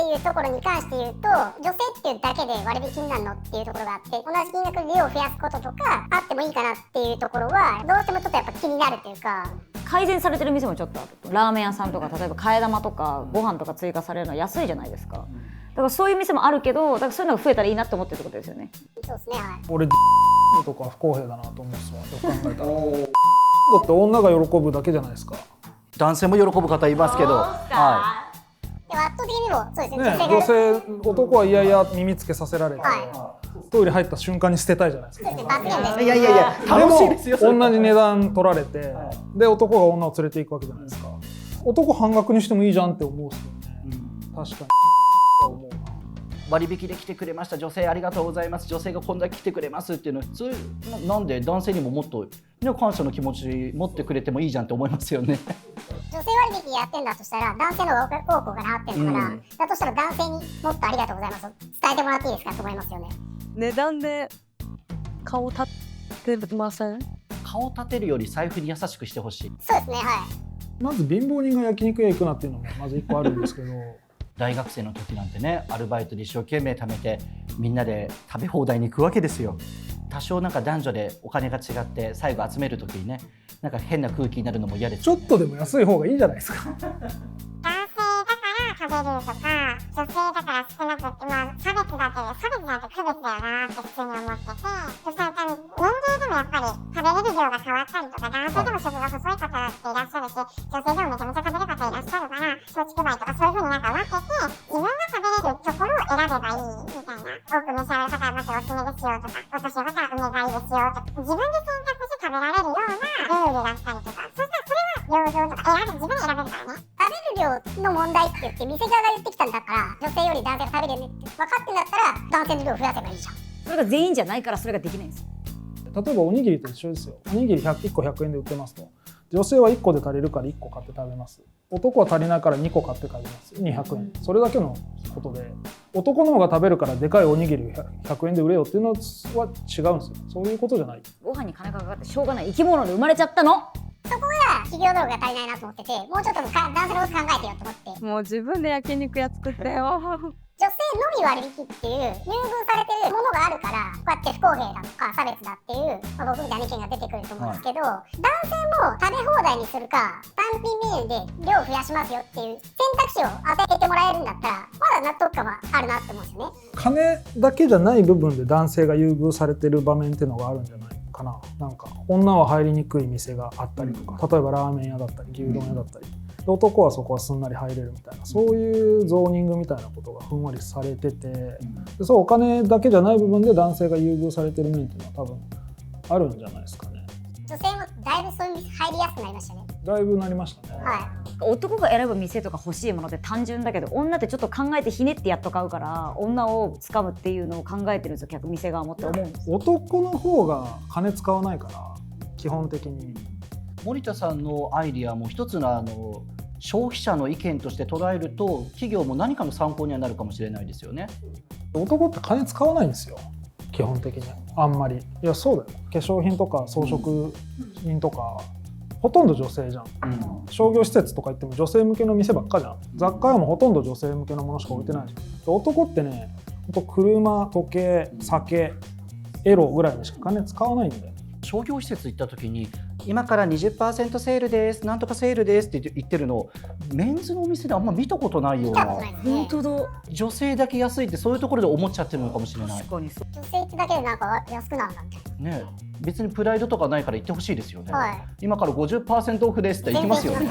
っていうところに関して言うと、女性っていうだけで割引になるのっていうところがあって、同じ金額で量を増やすこととかあってもいいかなっていうところはどうしてもちょっとやっぱ気になるっていうか。改善されてる店もちょっとあると。ラーメン屋さんとか例えば替え玉とかご飯とか追加されるのは安いじゃないですか。だからそういう店もあるけど、だからそういうのが増えたらいいなって思ってるってことですよね。そうですね、はい。俺とか不公平だなと思うんですわ、よく考えたら。だって女が喜ぶだけじゃないですか。男性も喜ぶ方いますけど、はでも圧倒的にもそうですね、ね、女性、男はいやいや耳つけさせられて、トイレ入った瞬間に捨てたいじゃないですか。そうですね、罰ゲームです。いやいやいや、楽しいですよ。でも同じ値段取られて、で男が女を連れていくわけじゃないですか。男半額にしてもいいじゃんって思うんですよね。確かに思うな。割引で来てくれました、女性ありがとうございます、女性がこんだけ来てくれますっていうの、そういうなんで男性にももっと、ね、感謝の気持ち持ってくれてもいいじゃんって思いますよね。女性割引やってんだとしたら男性の方が多くお金払ってるから、だとしたら男性にもっとありがとうございます伝えてもらっていいですかと思いますよね。値段で顔立ってません？顔立てるより財布に優しくしてほしい。そうですね、はい。まず貧乏人が焼肉屋行くなっていうのもまず1個あるんですけど大学生の時なんてね、アルバイトで一生懸命貯めてみんなで食べ放題に行くわけですよ。多少なんか男女でお金が違って最後集める時にね、なんか変な空気になるのも嫌ですよね。ちょっとでも安い方がいいじゃないですか。男性だから食べるとか、女性だから少なくって、差別だけど、差別なんて区別だよなって普通に思ってて、そしたら多分年齢でもやっぱり食べれる量が変わったりとか、男性でも食が細い方だっていらっしゃるし、女性でもめちゃめちゃ食べる方いらっしゃるから、松竹梅とかそういう風になんか分けて、自分が食べれるところを選べばいいみたいな。多く召し上がる方はまずおすすめですよとか、私の方は梅がいいですよとか、自分で選択して食べられるようなルールだったりとか、そしたらそれは平等とか自分で選べるからね。食べる量の問題って言って店側が言ってきたんだから、女性より男性が食べれるねって分かってんだったら男性の量を増やせばいいじゃん。それが全員じゃないからそれができないんですよ。例えばおにぎりと一緒ですよ。おにぎり1個100円で売ってますと、女性は1個で足りるから1個買って食べます。男は足りないから2個買って食べます。200円。それだけのことで、男の方が食べるからでかいおにぎり100円で売れよっていうのは違うんですよ。そういうことじゃない。ご飯に金がかかってしょうがない生き物で生まれちゃったの。そこが企業道具が足りないなと思ってて、もうちょっと男性のこと考えてよと思って。もう自分で焼肉屋作ってよ。女性のみ割引っていう優遇されてるものがあるから、こうやって不公平だとか差別だっていう、僕みたいな意見が出てくると思うんですけど、男性も食べ放題にするか単品メニューで量を増やしますよっていう選択肢を与えてもらえるんだったら、まだ納得感はあるなって思うんですよね。金だけじゃない部分で男性が優遇されてる場面っていうのがあるんじゃないかな。なんか女は入りにくい店があったりとか、例えばラーメン屋だったり牛丼屋だったり、男はそこはすんなり入れるみたいな、そういうゾーニングみたいなことがふんわりされてて、でそうお金だけじゃない部分で男性が優遇されてる面っていうのは多分あるんじゃないですかね。女性もだいぶそういう店入りやすくなりましたね。だいぶなりましたね。はい。男が選ぶ店とか欲しいものって単純だけど、女ってちょっと考えてひねってやっと買うから、女を掴むっていうのを考えてるんですよ、客店側もって思うんですよ。男の方が金使わないから基本的に。森田さんのアイディアも一つの消費者の意見として捉えると、企業も何かの参考にはなるかもしれないですよね。男って金使わないんですよ基本的に。あんまり。いやそうだよ。化粧品とか装飾品とか、ほとんど女性じゃん、商業施設とか行っても女性向けの店ばっかじゃん。雑貨屋もほとんど女性向けのものしか置いてないじゃん。男ってね、ほんと車、時計、酒、エロぐらいにしか金使わないんだよ。商業施設行った時に今から 20% セールですなんとかセールですって言ってるのをメンズのお店であんま見たことないような。本当だ。女性だけ安いってそういうところで思っちゃってるのかもしれない。確かにそう。女性ってだけでなんか安くなるんだみたいな。ね、別にプライドとかないから言ってほしいですよね、はい、今から 50% オフですって言いますよね。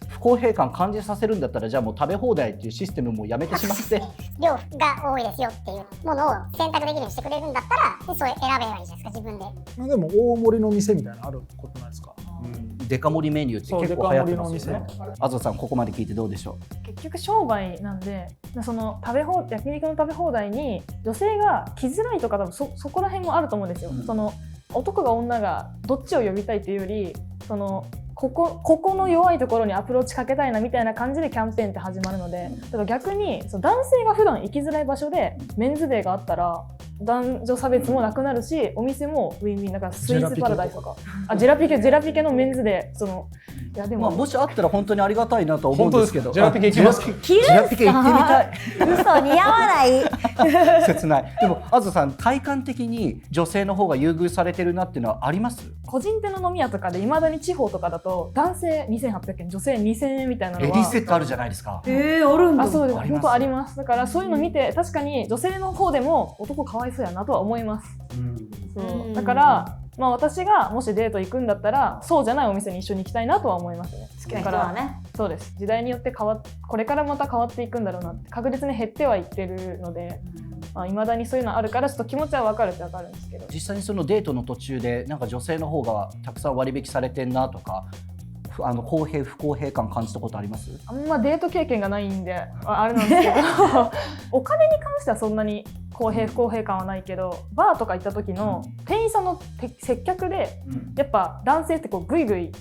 不公平感感じさせるんだったら、じゃあもう食べ放題っていうシステムもやめてしまって量が多いですよっていうものを選択できるようにしてくれるんだったら、それ選べばいいじゃないですか自分で。でも大盛りの店みたいなのあることないですか。デカ盛りメニューって結構流行ってますよね。そうデカ盛りの店。あずさんここまで聞いてどうでしょう。結局商売なんで、その焼肉の食べ放題に女性が来づらいとか、多分そこら辺もあると思うんですよ、その男が女がどっちを呼びたいというより、そのここの弱いところにアプローチかけたいなみたいな感じでキャンペーンって始まるので、だから逆にその男性が普段行きづらい場所でメンズデーがあったら男女差別もなくなるし、お店もウィンウィンだからスイーツパラダイスとかジェラピケのメンズでいやでも、もしあったら本当にありがたいなと思うんですけど、ジェラピケ行きますか？着るんすか？ジェラピケ行ってみたい。嘘似合わない切ない。でもあずさん、体感的に女性の方が優遇されてるなっていうのはあります？個人店の飲み屋とかでいまだに地方とかだと男性2800円女性2000円みたいなのはレディースセットあるじゃないですか。あるんだ。そうです、あります本当あります。だからそういうの見て確かに女性の方でも男かわいそうやなとは思います。そうだから私がもしデート行くんだったらそうじゃないお店に一緒に行きたいなとは思いますね。好きな人はね。そうです。時代によってこれからまた変わっていくんだろうなって確実に減ってはいってるので、未だにそういうのあるからちょっと気持ちは分かるって分かるんですけど、実際にそのデートの途中でなんか女性の方がたくさん割引されてんなとか、公平不公平感感じたことあります？あんまデート経験がないんであれなんですけどお金に関してはそんなに公平不公平感はないけど、バーとか行った時の店員さんの接客でやっぱ男性ってグイグイ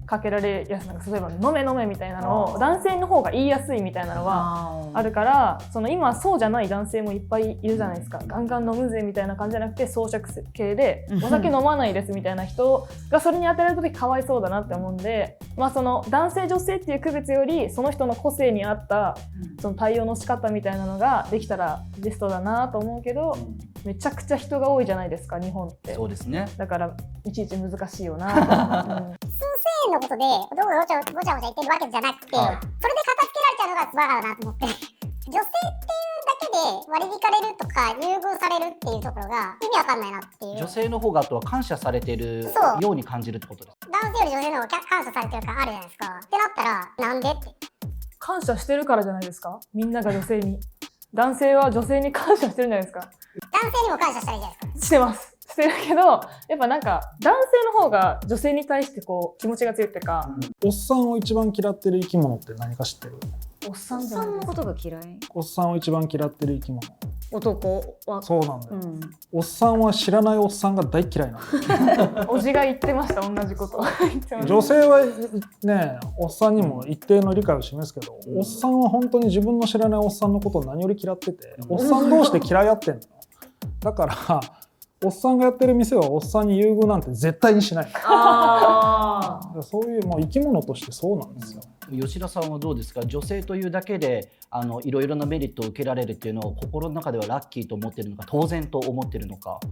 かけられやすい、例えば飲め飲めみたいなのを男性の方が言いやすいみたいなのはあるから、今そうじゃない男性もいっぱいいるじゃないですか。ガンガン飲むぜみたいな感じじゃなくて装着系でお酒飲まないですみたいな人がそれに当てられた時かわいそうだなって思うんで、その男性女性っていう区別よりその人の個性に合ったその対応の仕方みたいなのができたらベストだなと思うけど、めちゃくちゃ人が多いじゃないですか日本って。そうですね。だからいちいち難しいよなと、数千円のことで男がごちゃごちゃ言ってるわけじゃなくて、それで片付けられちゃうのがバカだなと思って女性っていうだけで割り引かれるとか優遇されるっていうところが意味わかんないなっていう。女性の方があとは感謝されてるそうように感じるってことです。男性より女性の方が感謝されてる感あるじゃないですか。ってなったらなんでって。感謝してるからじゃないですか。みんなが女性に、男性は女性に感謝してるんじゃないですか。男性にも感謝したらいいじゃないですか。してます。してるけど、やっぱなんか男性の方が女性に対して気持ちが強いっていうか、おっさんを一番嫌ってる生き物って何か知ってる？おっさんじゃそないですか。んなことが嫌い？おっさんを一番嫌ってる生き物。男はそうなんだよ、おっさんは知らないおっさんが大嫌いなんだよおじが言ってました、同じこと言ってました。女性はね、おっさんにも一定の理解を示すけど、おっさんは本当に自分の知らないおっさんのことを何より嫌ってて、おっさん同士で嫌い合ってんのよ。だからおっさんがやってる店はおっさんに優遇なんて絶対にしない。そういうもう生き物としてそうなんですよ。吉田さんはどうですか？女性というだけでいろいろなメリットを受けられるっていうのを心の中ではラッキーと思ってるのか、当然と思ってるのか。当然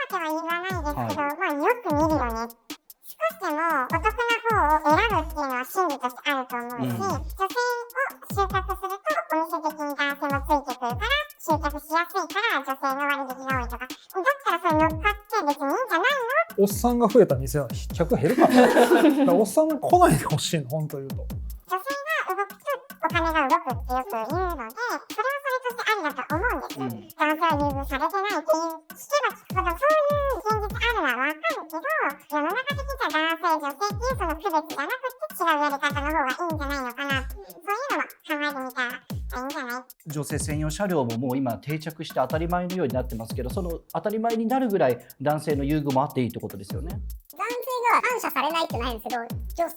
とまでは言わないですけど、よく見るよね。少しでもお得な方を選ぶっていうのは心理としてあると思うし、女性を集客するとお店的に男性もついてくるから集客しやすいから女性の割引が多いとか、だったらそれ乗っかって別にいいんじゃないの？おっさんが増えた店は客減るから、だからおっさんが来ないでほしいの、本当言うと。女性が動くとお金が動くってよく言うので、それはそれとしてありだと思うんです。男性は優遇されてないっていう聞けば聞くほどそういう現実あるのはわかるけど、世の中的には男性女性っていうその区別じゃなくて違うやり方の方がいいんじゃないのかな、そういうのは考えてみたらいいんじゃない？女性専用車両ももう今定着して当たり前のようになってますけど、その当たり前になるぐらい男性の優遇もあっていいってことですよね。男性が感謝されないってないんですけど、女性の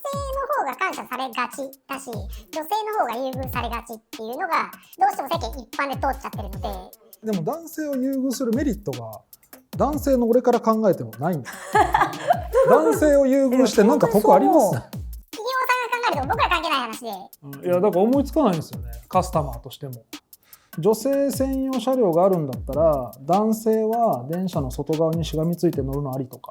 方が感謝されがちだし、女性の方が優遇されがちっていうのがどうしても世間一般で通っちゃってるので。でも男性を優遇するメリットが男性の俺から考えてもないんだよ。男性を優遇してなんか得あります？企業さんが考えると僕ら関係ない話で。いやだから思いつかないんですよね、カスタマーとしても。女性専用車両があるんだったら男性は電車の外側にしがみついて乗るのありとか。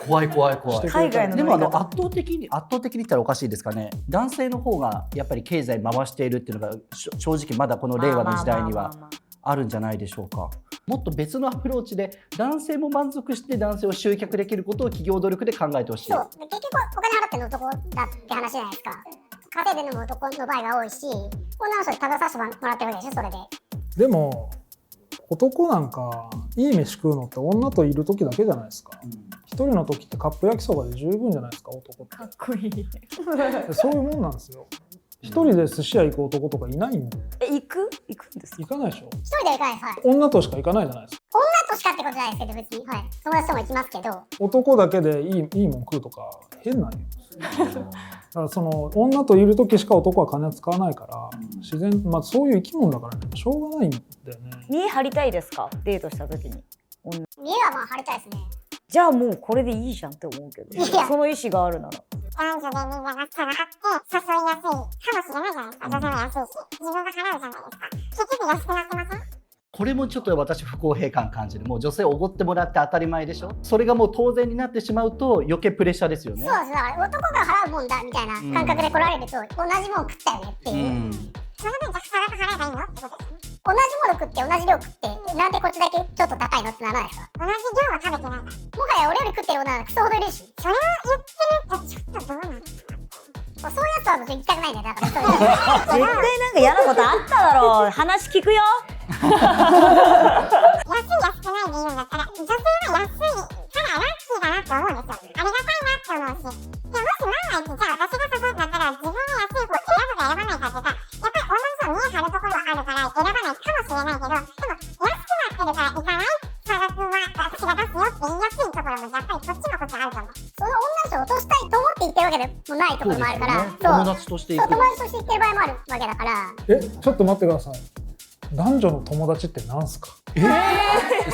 怖い怖い怖い。海外のでも圧倒的に言ったらおかしいですかね。男性の方がやっぱり経済回しているっていうのが正直まだこの令和の時代にはあるんじゃないでしょうか。もっと別のアプローチで男性も満足して男性を集客できることを企業努力で考えてほしい。そう結局お金払ってるの男だって話じゃないですか。稼いでるのも男の場合が多いし、女の人に食べさせてもらってるわけでしょ、それで。でも男なんかいい飯食うのって女といる時だけじゃないですか。一人の時ってカップ焼きそばで十分じゃないですか、男って。かっこいい。そういうもんなんですよ。一人で寿司屋行く男とかいないんで。行くんですか？行かないでしょ。一人では行かないです。はい。女としか行かないじゃないですか。女としかってことじゃないですけど、別に。はい。友達とも行きますけど。男だけでいいもん食うとか変なんよ。だからその女といる時しか男は金使わないから、自然、そういう生き物だからね、しょうがないんだよね。見え張りたいですか、デートした時に。見えはまあ張りたいですね。じゃあもうこれでいいじゃんって思うけど、いやその意思があるなら。男女でみんなが差があって誘いやすいかもしれないじゃないですか。女性も安いし、自分が払うじゃないですか。結局安くなってません？これもちょっと私不公平感感じる。もう女性をおごってもらって当たり前でしょ。それがもう当然になってしまうと余計プレッシャーですよね。そうです。だから男が払うもんだみたいな感覚で来られると、同じもん食ったよねっていう。その分じゃ差額払えばいいのってことですね。同じもの食って同じ量食ってなんでこっちだけちょっと高いのってならないですか？同じ量は食べてないから。もはや俺より食ってる女はクソほどいるし、それを言ってるとちょっとどうなんですか？そういうやつは僕行きたくないんだよ。だからそういう絶対なんか嫌なことあっただろう。話聞くよ。安い安くないで言うんだったら、女性は安いからラッキーだなって思うんですよ。ありがたいなって思うし。でもし万が一じゃあ私が誘うんだったら自分の安い方選ぶか選ばないかって言ったら、やっぱり女の人は見え張るところはあるから選ばないかもしれないけど、でも安くなってるから行かない差額は私が出すよって言いやすいところもやっぱりこっちのこっちあると思う。その女の人を落としたいと思って言ってるわけでもないところもあるから、友達としていく。友達として言ってる場合もあるわけだから。ちょっと待ってください。男女の友達ってなんすか？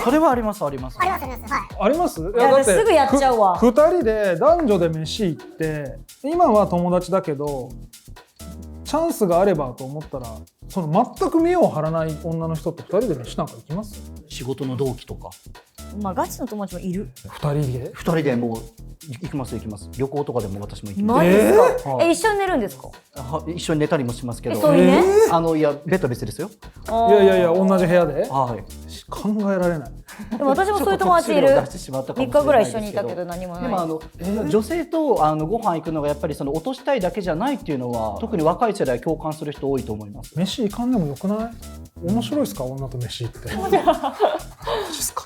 それはありますあります。ありますあります。はい。あります？いや私すぐやっちゃうわ。2人で男女で飯行って今は友達だけどチャンスがあればと思ったら、その全く見栄を張らない女の人って2人で飯なんか行きます？仕事の同期とかまあガチの友達もいる。2人で2人でもう行きます行きます。旅行とかでも私も行きます。マジですか？はい一緒に寝るんですか？一緒に寝たりもしますけど。そういうね。いやベッド別ですよ。いや同じ部屋ではい。考えられない。でも私もそういう友達いる。ちょっと特殊量出してしまったかもしれ3日ぐらい一緒ないですけどにいたけど何もない。でも女性とご飯行くのがやっぱりその落としたいだけじゃないっていうのは特に若い世代共感する人多いと思います。飯行かんでもよくない？面白いですか？女と飯行って。マジですか？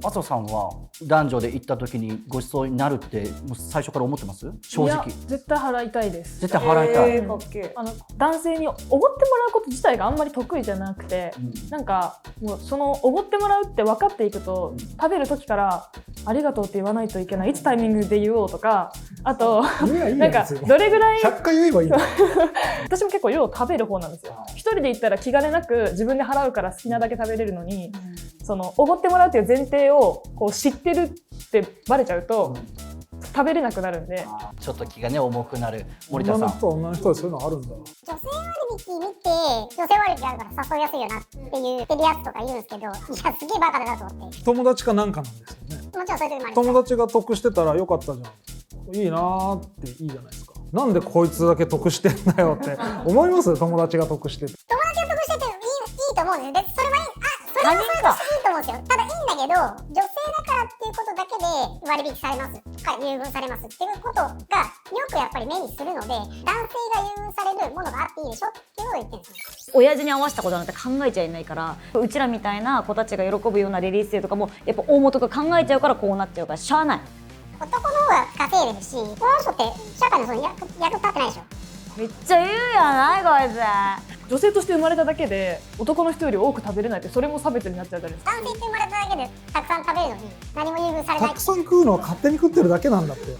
麻生さんは男女で行った時にご馳走になるってもう最初から思ってます？正いや直絶対払いたいです。絶対払いたい。かっけえ。男性におごってもらうこと自体があんまり得意じゃなくて、なんかもうそのおごってもらうって分かっていくと、食べる時からありがとうって言わないといけない、いつタイミングで言おうとか、あとなんかどれぐらい100回言えばいいの。私も結構量食べる方なんですよ。一人で行ったら気兼ねなく自分で払うから好きなだけ食べれるのに、そのおごってもらうっていう前提をこう知ってるってバレちゃうと、食べれなくなるんで。ちょっと気がね重くなる。森田さん。女の人でそういうのあるんだ。女性割引見て、女性割引あるから誘いやすいよなって言ってるやつとか言うんですけど、いやすげえバカだなと思って。友達かなんかなんですよね。もちろんそういう時もあります。友達が得してたらよかったじゃん、いいなーっていいじゃないですか。なんでこいつだけ得してんだよって思います？友達が得してて。友達が得してていいと思うんですよ。別にそれはいい。それはそれとしていいと思うんですよ。ただいいんだけど、女性だからっていうことだけで割引されますか優遇されますっていうことがよくやっぱり目にするので、男性が優遇されるものがあっていいでしょっていうのを言ってるんですよ。親父に合わせたことなんて考えちゃいないから、うちらみたいな子たちが喜ぶようなレディースデーとかもやっぱ大元が考えちゃうからこうなっちゃうからしゃあない。男の方が稼いでるし、この人って社会のその役立ってないでしょ。めっちゃ言うやないこいつ。女性として生まれただけで男の人より多く食べれないって、それも差別になっちゃうじゃないですか。男性って生まれただけでたくさん食べるのに何も優遇されない。たくさん食うのは勝手に食ってるだけなんだって。